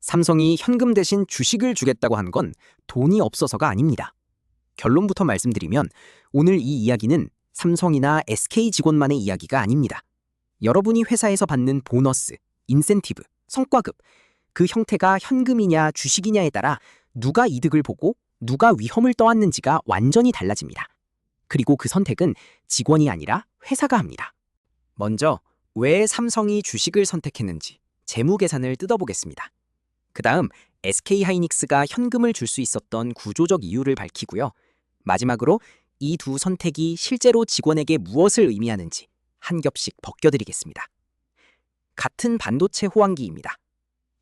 삼성이 현금 대신 주식을 주겠다고 한 건 돈이 없어서가 아닙니다. 결론부터 말씀드리면 오늘 이 이야기는 삼성이나 SK 직원만의 이야기가 아닙니다. 여러분이 회사에서 받는 보너스, 인센티브, 성과급, 그 형태가 현금이냐 주식이냐에 따라 누가 이득을 보고 누가 위험을 떠안는지가 완전히 달라집니다. 그리고 그 선택은 직원이 아니라 회사가 합니다. 먼저 왜 삼성이 주식을 선택했는지 재무 계산을 뜯어보겠습니다. 그 다음 SK하이닉스가 현금을 줄 수 있었던 구조적 이유를 밝히고요. 마지막으로 이 두 선택이 실제로 직원에게 무엇을 의미하는지 한 겹씩 벗겨드리겠습니다. 같은 반도체 호황기입니다.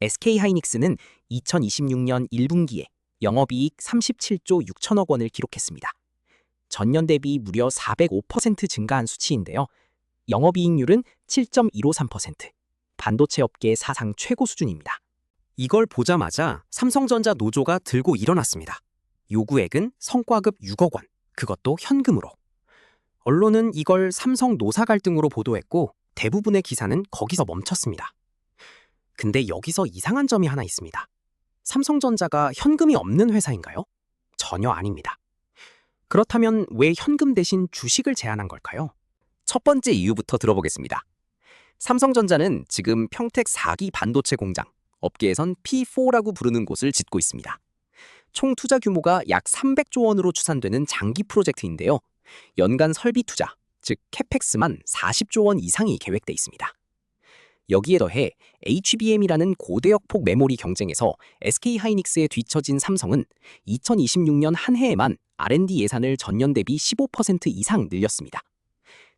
SK하이닉스는 2026년 1분기에 영업이익 37조 6천억 원을 기록했습니다. 전년 대비 무려 405% 증가한 수치인데요. 영업이익률은 7.153%, 반도체 업계 사상 최고 수준입니다. 이걸 보자마자 삼성전자 노조가 들고 일어났습니다. 요구액은 성과급 6억 원, 그것도 현금으로. 언론은 이걸 삼성 노사 갈등으로 보도했고 대부분의 기사는 거기서 멈췄습니다. 근데 여기서 이상한 점이 하나 있습니다. 삼성전자가 현금이 없는 회사인가요? 전혀 아닙니다. 그렇다면 왜 현금 대신 주식을 제안한 걸까요? 첫 번째 이유부터 들어보겠습니다. 삼성전자는 지금 평택 4기 반도체 공장, 업계에선 P4라고 부르는 곳을 짓고 있습니다. 총 투자 규모가 약 300조 원으로 추산되는 장기 프로젝트인데요. 연간 설비 투자, 즉 캐펙스만 40조 원 이상이 계획돼 있습니다. 여기에 더해 HBM이라는 고대역폭 메모리 경쟁에서 SK하이닉스에 뒤처진 삼성은 2026년 한 해에만 R&D 예산을 전년 대비 15% 이상 늘렸습니다.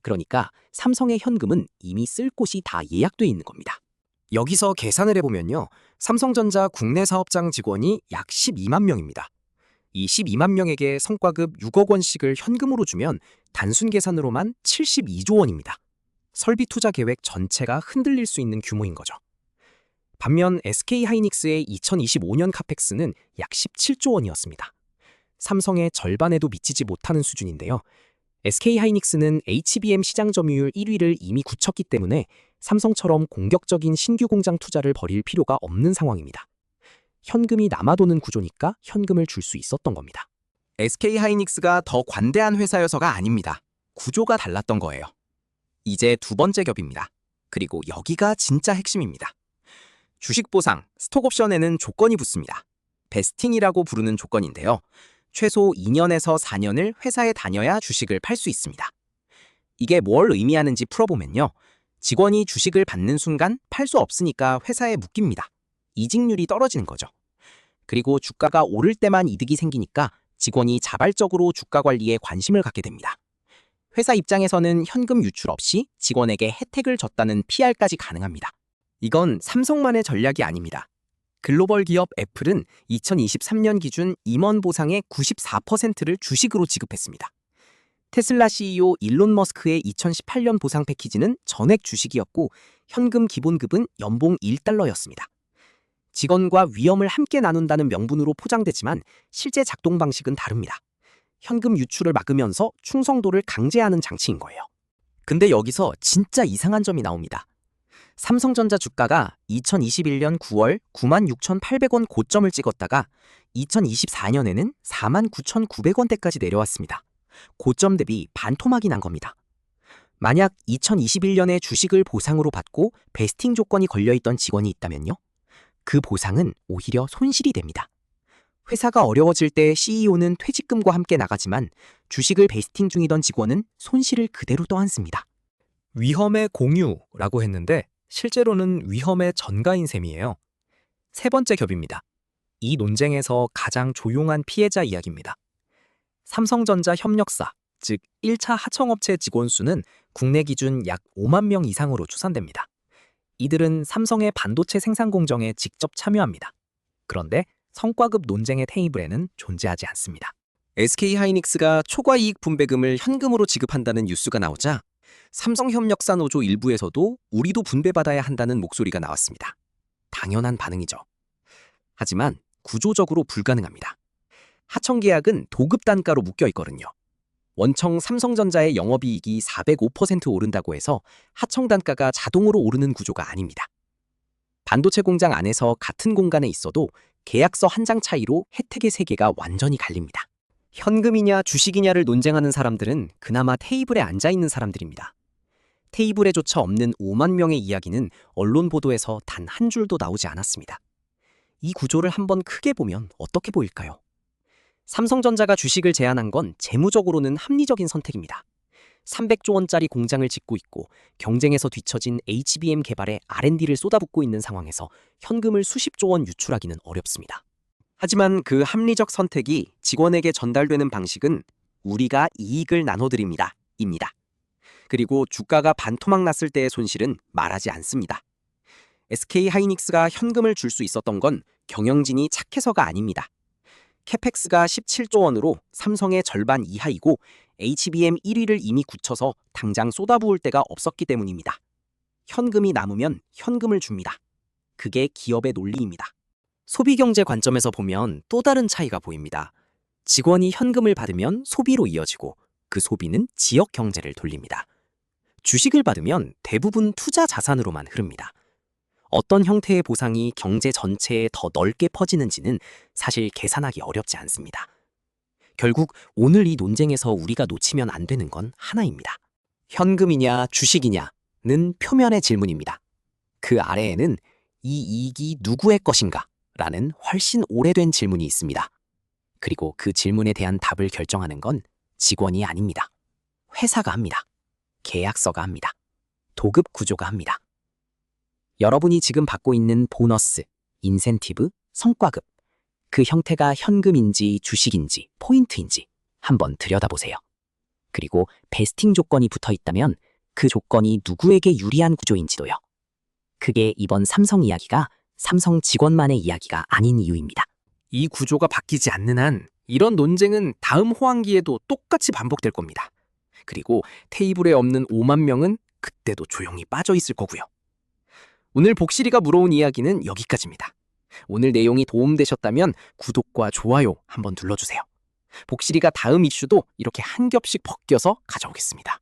그러니까 삼성의 현금은 이미 쓸 곳이 다 예약돼 있는 겁니다. 여기서 계산을 해보면요. 삼성전자 국내 사업장 직원이 약 12만 명입니다. 이 12만 명에게 성과급 6억 원씩을 현금으로 주면 단순 계산으로만 72조 원입니다. 설비 투자 계획 전체가 흔들릴 수 있는 규모인 거죠. 반면 SK하이닉스의 2025년 카펙스는 약 17조 원이었습니다. 삼성의 절반에도 미치지 못하는 수준인데요. SK하이닉스는 HBM 시장 점유율 1위를 이미 굳혔기 때문에 삼성처럼 공격적인 신규 공장 투자를 벌일 필요가 없는 상황입니다. 현금이 남아도는 구조니까 현금을 줄 수 있었던 겁니다. SK하이닉스가 더 관대한 회사여서가 아닙니다. 구조가 달랐던 거예요. 이제 두 번째 겹입니다. 그리고 여기가 진짜 핵심입니다. 주식 보상, 스톡옵션에는 조건이 붙습니다. 베스팅이라고 부르는 조건인데요. 최소 2년에서 4년을 회사에 다녀야 주식을 팔 수 있습니다. 이게 뭘 의미하는지 풀어보면요. 직원이 주식을 받는 순간 팔 수 없으니까 회사에 묶입니다. 이직률이 떨어지는 거죠. 그리고 주가가 오를 때만 이득이 생기니까 직원이 자발적으로 주가 관리에 관심을 갖게 됩니다. 회사 입장에서는 현금 유출 없이 직원에게 혜택을 줬다는 PR까지 가능합니다. 이건 삼성만의 전략이 아닙니다. 글로벌 기업 애플은 2023년 기준 임원 보상의 94%를 주식으로 지급했습니다. 테슬라 CEO 일론 머스크의 2018년 보상 패키지는 전액 주식이었고 현금 기본급은 연봉 1달러였습니다. 직원과 위험을 함께 나눈다는 명분으로 포장되지만 실제 작동 방식은 다릅니다. 현금 유출을 막으면서 충성도를 강제하는 장치인 거예요. 근데 여기서 진짜 이상한 점이 나옵니다. 삼성전자 주가가 2021년 9월 96,800원 고점을 찍었다가 2024년에는 49,900원대까지 내려왔습니다. 고점 대비 반토막이 난 겁니다. 만약 2021년에 주식을 보상으로 받고 베스팅 조건이 걸려있던 직원이 있다면요? 그 보상은 오히려 손실이 됩니다. 회사가 어려워질 때 CEO는 퇴직금과 함께 나가지만 주식을 베스팅 중이던 직원은 손실을 그대로 떠안습니다. 위험의 공유라고 했는데 실제로는 위험의 전가인 셈이에요. 세 번째 겹입니다. 이 논쟁에서 가장 조용한 피해자 이야기입니다. 삼성전자 협력사, 즉 1차 하청업체 직원 수는 국내 기준 약 5만 명 이상으로 추산됩니다. 이들은 삼성의 반도체 생산 공정에 직접 참여합니다. 그런데 성과급 논쟁의 테이블에는 존재하지 않습니다. SK하이닉스가 초과이익 분배금을 현금으로 지급한다는 뉴스가 나오자 삼성협력사 노조 일부에서도 우리도 분배받아야 한다는 목소리가 나왔습니다. 당연한 반응이죠. 하지만 구조적으로 불가능합니다. 하청계약은 도급 단가로 묶여 있거든요. 원청 삼성전자의 영업이익이 405% 오른다고 해서 하청 단가가 자동으로 오르는 구조가 아닙니다. 반도체 공장 안에서 같은 공간에 있어도 계약서 한 장 차이로 혜택의 세계가 완전히 갈립니다. 현금이냐 주식이냐를 논쟁하는 사람들은 그나마 테이블에 앉아 있는 사람들입니다. 테이블에조차 없는 5만 명의 이야기는 언론 보도에서 단 한 줄도 나오지 않았습니다. 이 구조를 한번 크게 보면 어떻게 보일까요? 삼성전자가 주식을 제안한 건 재무적으로는 합리적인 선택입니다. 300조 원짜리 공장을 짓고 있고 경쟁에서 뒤처진 HBM 개발에 R&D를 쏟아붓고 있는 상황에서 현금을 수십조 원 유출하기는 어렵습니다. 하지만 그 합리적 선택이 직원에게 전달되는 방식은 우리가 이익을 나눠드립니다. 입니다. 그리고 주가가 반토막 났을 때의 손실은 말하지 않습니다. SK하이닉스가 현금을 줄 수 있었던 건 경영진이 착해서가 아닙니다. 캐펙스가 17조 원으로 삼성의 절반 이하이고 HBM 1위를 이미 굳혀서 당장 쏟아부을 데가 없었기 때문입니다. 현금이 남으면 현금을 줍니다. 그게 기업의 논리입니다. 소비경제 관점에서 보면 또 다른 차이가 보입니다. 직원이 현금을 받으면 소비로 이어지고 그 소비는 지역 경제를 돌립니다. 주식을 받으면 대부분 투자 자산으로만 흐릅니다. 어떤 형태의 보상이 경제 전체에 더 넓게 퍼지는지는 사실 계산하기 어렵지 않습니다. 결국 오늘 이 논쟁에서 우리가 놓치면 안 되는 건 하나입니다. 현금이냐 주식이냐는 표면의 질문입니다. 그 아래에는 이 이익이 누구의 것인가? 라는 훨씬 오래된 질문이 있습니다. 그리고 그 질문에 대한 답을 결정하는 건 직원이 아닙니다. 회사가 합니다. 계약서가 합니다. 도급 구조가 합니다. 여러분이 지금 받고 있는 보너스, 인센티브, 성과급, 그 형태가 현금인지 주식인지 포인트인지 한번 들여다보세요. 그리고 베스팅 조건이 붙어 있다면 그 조건이 누구에게 유리한 구조인지도요. 그게 이번 삼성 이야기가 삼성 직원만의 이야기가 아닌 이유입니다. 이 구조가 바뀌지 않는 한 이런 논쟁은 다음 호황기에도 똑같이 반복될 겁니다. 그리고 테이블에 없는 5만 명은 그때도 조용히 빠져 있을 거고요. 오늘 복실이가 물어온 이야기는 여기까지입니다. 오늘 내용이 도움되셨다면 구독과 좋아요 한번 눌러주세요. 복실이가 다음 이슈도 이렇게 한 겹씩 벗겨서 가져오겠습니다.